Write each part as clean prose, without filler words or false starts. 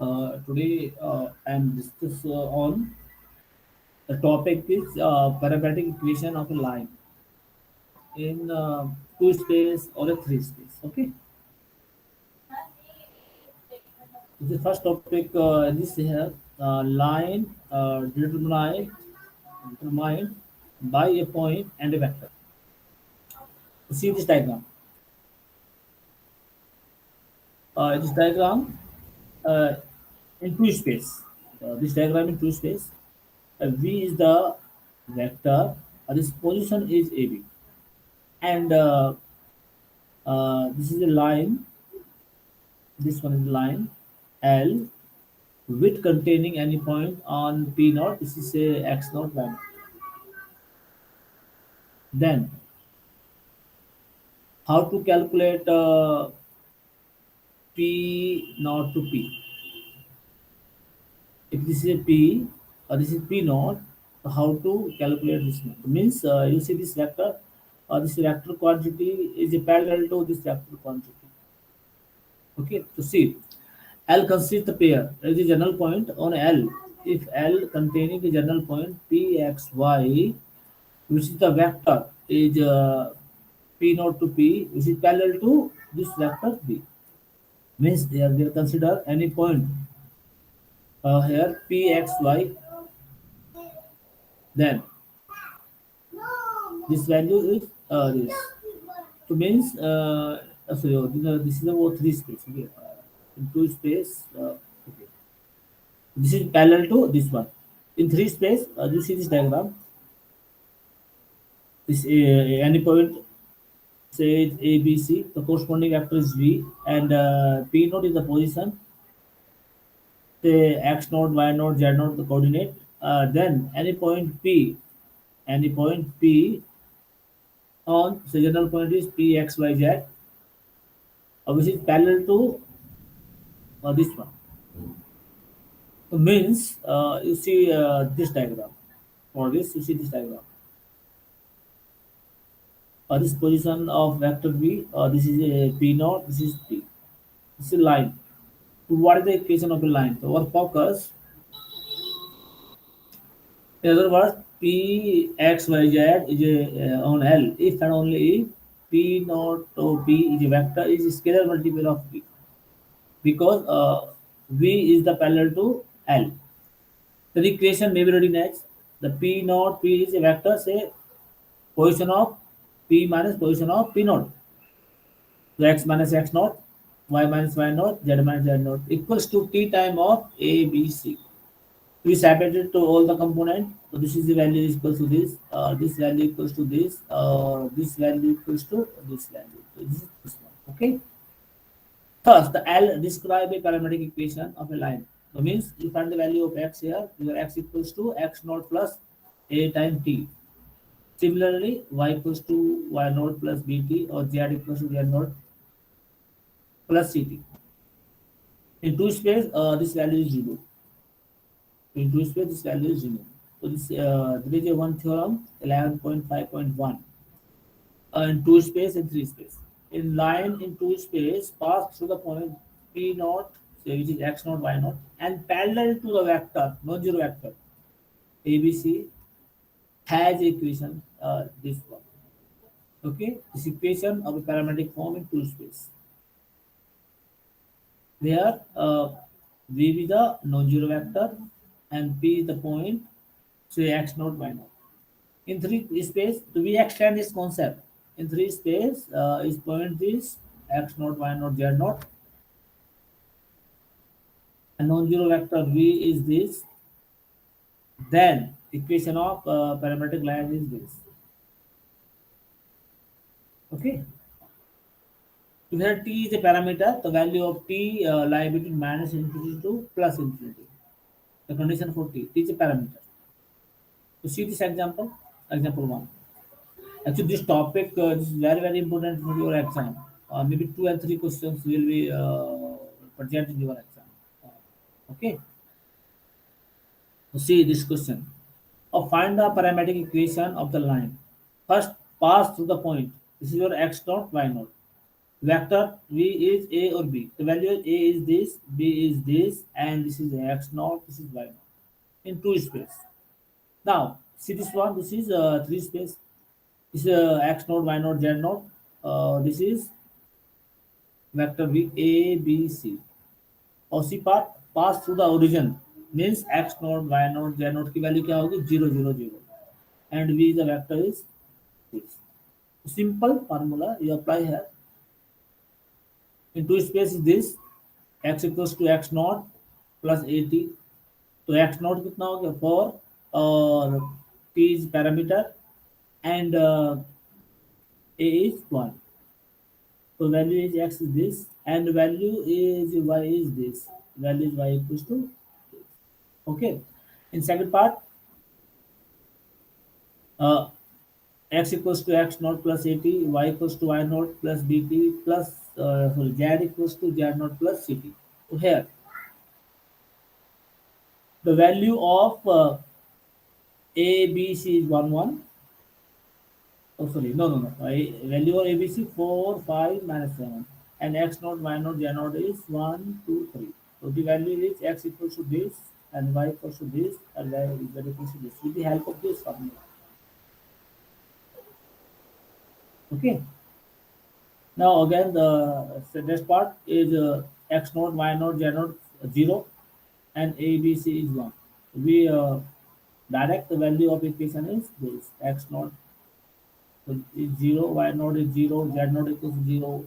Today I am discuss on the topic is parametric equation of a line in two space or a three space. Okay, the first topic this here line determined by a point and a vector. See this diagram. This diagram uh, in two space. This diagram in two space. V is the vector. This position is AB, and this is a line. This one is line L with containing any point on P naught. This is a X naught Y naught. Then how to calculate P naught to P? If this is a P or this is P naught, so how to calculate this naught? Means you see this vector quantity is a parallel to this vector quantity. Okay, to see L consists the pair. There is a general point on L. If L containing a general point P x y, which is the vector is P naught to P, which is parallel to this vector B. Means they consider any point here P x y. Then this value is this. So means sorry, this is about three space. Okay, in two space. Okay. This is parallel to this one. In three space, you see this diagram. This any point say A, B, C. The corresponding vector is V, and P naught is the position. Say X naught, Y naught, Z naught, the coordinate. Then any point P on so general point is P, X, Y, Z, which is parallel to this one. So means you see this diagram. For this, you see this diagram. This position of vector V, this is a P naught, this is P. This is a line. So what is the equation of a line? So our focus, in other words, P X Y Z is a, on L. If and only if P naught to P is a vector is a scalar multiple of P because V is the parallel to L. The equation may be written as the P naught P is a vector, say position of P minus position of P naught. So x minus x naught, y minus y naught, z minus z naught equals to t time of A, B, C. We separated to all the component. So this is the value is equal to this value equals to this value equals to this value. So this is this one. Okay. First, the L describe a parametric equation of a line. So means you find the value of x here, your x equals to x naught plus a time t. Similarly, y equals to y naught plus bt or z equals to z naught plus ct. In two space, this value is 0. In two space, this value is 0. So this there is a one theorem 11.5.1 in two space and three space. In line in two space, pass through the point P naught, say which is x naught, y naught, and parallel to the vector, non-zero vector ABC has equation this one. Okay, this equation of a parametric form in two space. Where V is the non-zero vector and P is the point, say x naught, y naught. In three space, do we extend this concept? In three space, is point this x naught, y naught, z naught. And non-zero vector V is this. Then equation of parametric line is this. Okay. Here t is a parameter, the value of t lie between minus infinity to plus infinity. The condition for t is a parameter. You see this example, example 1. Actually, this topic this is very important for your exam. Maybe 2 and 3 questions will be present in your exam. Okay. So see this question. Find the parametric equation of the line. First, pass through the point. This is your x naught, y naught. Vector V is A or B. The value of A is this, B is this, and this is X naught, this is Y naught in two space. Now, see this one, this is three space. This is X naught, Y naught, Z naught. This is vector V A, B, C. और C part pass through the origin means x nought y nought z nought की value क्या होगी 0 0 0 and V the vector is 6. Simple formula you apply here. In two space is this x equals to x naught plus 80. तो x naught कितना हो गया 4 और t is parameter and a is 1. So value is x is this and value is y is this. Value is y equals to this. Okay. In second part, uh, x equals to x naught plus 80, y equals to y naught plus bt plus sorry, z equals to z naught plus ct. So here the value of a b c is 1 1. Oh sorry, no. Value of a b c 4 5 minus 7 and x naught y naught z naught is 1 2 3. So the value is x equals to this and y equals to this and y is equals to this with the help of this formula. Okay. Now again the next part is x naught, y naught, z naught 0 and a, b, c is 1. We direct the value of equation is this x naught is 0, y naught is 0, z naught equals 0,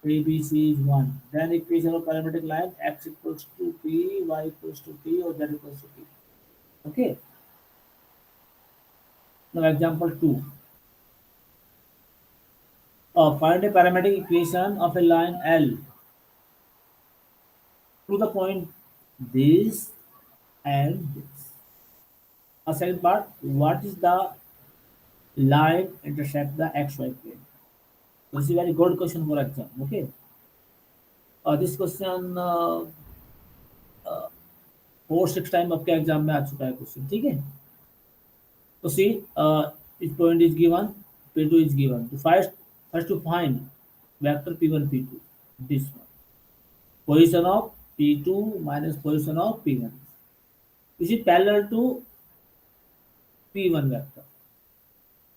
a, b, c is 1. Then equation of parametric line x equals to p, y equals to t or z equals to t. Okay. Now example 2. Find a parametric equation of a line L to the point this and this. A second part, what is the line intersect the xy plane? So this is a very good question for exam. Okay. This question 4 6 time आपके exam में आ चुका है question ठीक है तो सी इस point is given p2 is given तो first to find vector p1 p2 this one position of p2 minus position of p1 this is parallel to p1 vector.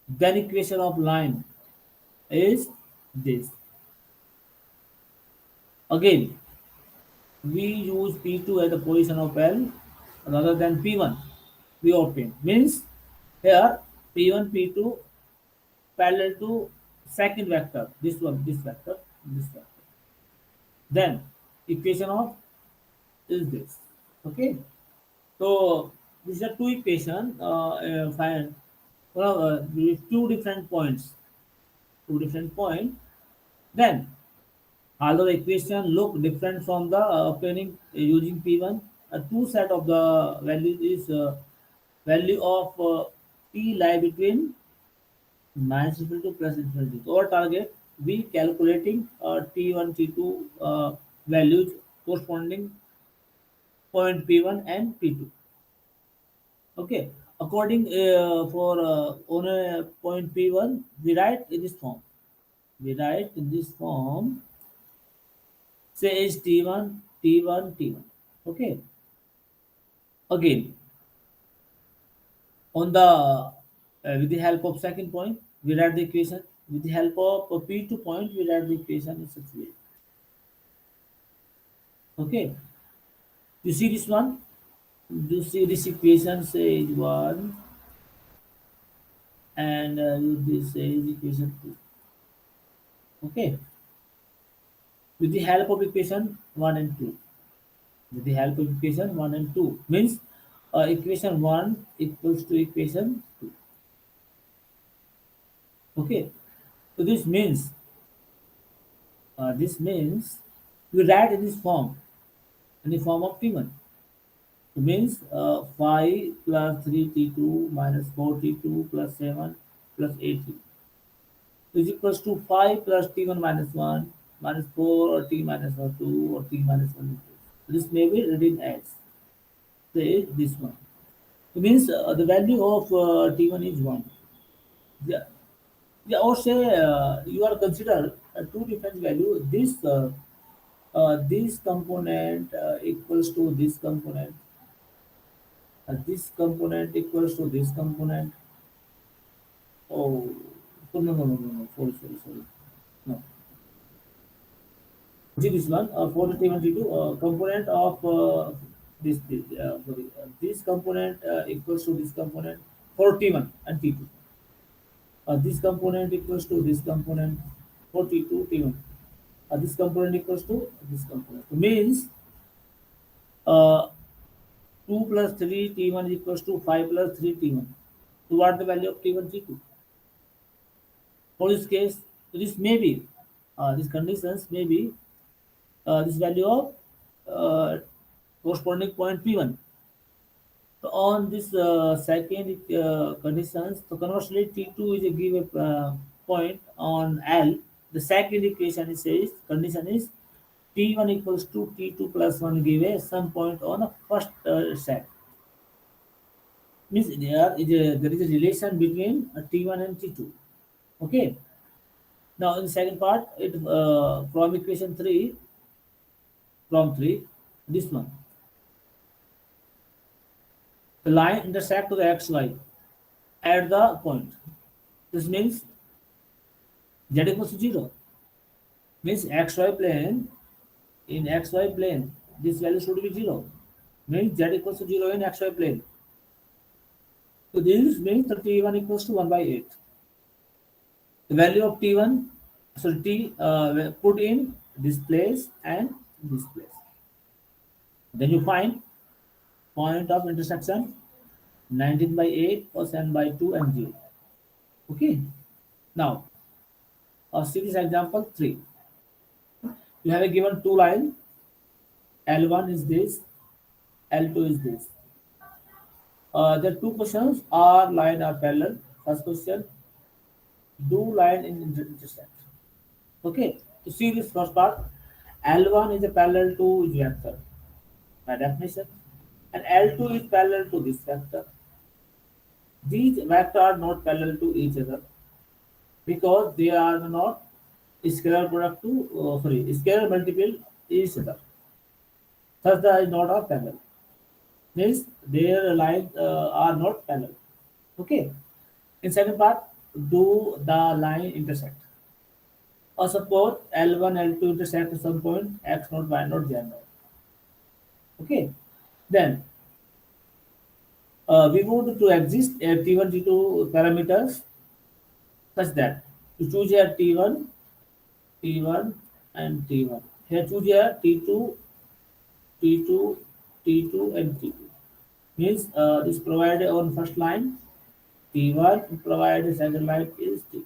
Then equation of line is this. Again, we use P2 as the position of L rather than P1. We obtain means here P1 P2 parallel to second vector. This one, this vector, this vector. Then equation of is this. Okay. So these are two equation. Find with two different points. Two different point. Then although the equation look different from the obtaining using P1, two set of the values is value of P lie between minus infinity to plus infinity. So our target we calculating T1, T2 values corresponding point P1 and P2. Okay, according for on a point P1 we write in this form. We write in this form say is T1, T1, T1. Okay. Again, on the with the help of second point, we write the equation. With the help of P2 point, we write the equation in such way. Okay. You see this one? You see this equation say is 1 and this is equation 2. Okay. With the help of equation 1 and 2. With the help of equation 1 and 2 means equation 1 equals to equation 2. Okay. So this means we write in this form in the form of T1. It means 5 plus 3t2 minus 4t2 plus 7 plus 8t is equals to 5 plus t1 minus 1 minus 4 or t minus 2 or t minus 1. This may be written as say this one. It means the value of t1 is 1. Yeah. Yeah, or say you are consider two different value. This component equals to this component. This component equals to this component. Oh, no. Sorry. No. See this one, for the T1, T2, component of this component equals to this component for T1 and T2. This component equals to this component for T2, T1. This component equals to this component. So means uh, 2 plus 3 T1 equals to 5 plus 3 T1. So what the value of T1, T2? For this case, this may be, these conditions may be this value of uh, corresponding point P1. So on this second conditions, so conversely T2 is a given point on L. The second equation is says condition is T1 equals to T2 plus 1 give a some point on the first set. Means there is a relation between T1 and T2. Okay. Now in the second part, it from equation 3, from 3, this one. The line intersect to the xy at the point. This means z equals to 0. Means xy plane, in xy plane this value should be 0. Means z equals to 0 in xy plane. So this means that t1 equals to 1 by 8. The value of t1, so t put in this place and this place. Then you find point of intersection 19 by 8 or 7 by 2 and 0. Okay. Now, see this example 3. You have a given two line. L1 is this, L2 is this. The two questions are line are parallel. First question, do line intersect? Okay, to see this first part, L1 is a parallel to each vector by definition, and L2 is parallel to this vector. These vectors are not parallel to each other because they are not scalar product to scalar multiple each other. Thus, they are not a parallel. Means their lines are not parallel. Okay. In second part, do the line intersect? Or suppose L1, L2 intersect at some point x naught, y naught, z naught. Okay. Then we want to exist a T1, T2 parameters such that you choose here T1, T1 and T1. Here choose here T2, T2, T2 and T2. Means this provided on first line T1, provided second line is T2.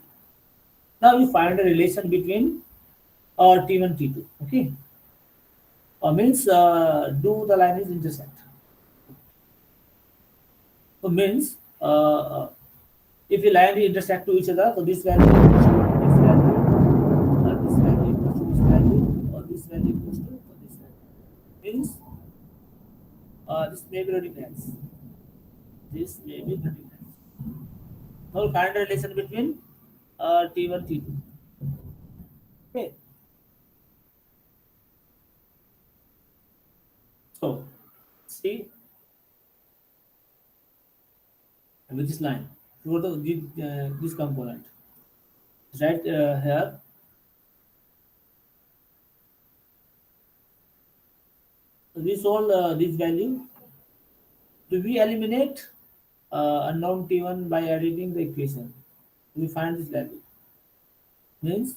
Now you find a relation between T1, T2. Okay. Means do the line is intersect. So means if the line is intersect to each other, so this value equals to this value, this value equals to this value, or this value equals to this value. Means this may be redundant. This may be redundant. Now find a relation between T1, T2. Okay. So see with this line, for this component, right here, this all this value. Do we eliminate unknown T1 by editing the equation? We find this value. Means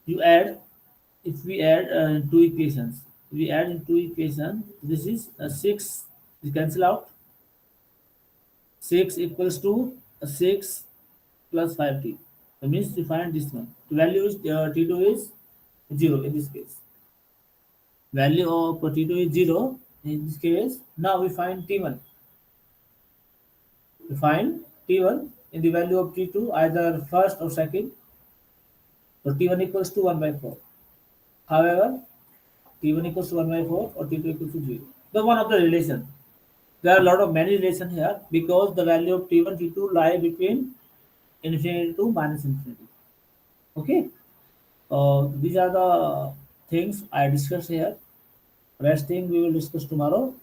you add, if we add two equations, we add in two equations, this is 6, we cancel out. 6 equals to 6 plus 5t. That means we find this one. The value is T2 is 0 in this case. Value of T2 is 0 in this case. Now we find T1. We find T1 in the value of T2 either first or second. So T1 equals to 1 by 4. However, T1 equals to 1 by 4 or T2 equals to 0. The one of the relation. There are a lot of many relations here because the value of T1, T2 lie between infinity to minus infinity. Okay. These are the things I discussed here. Rest thing we will discuss tomorrow.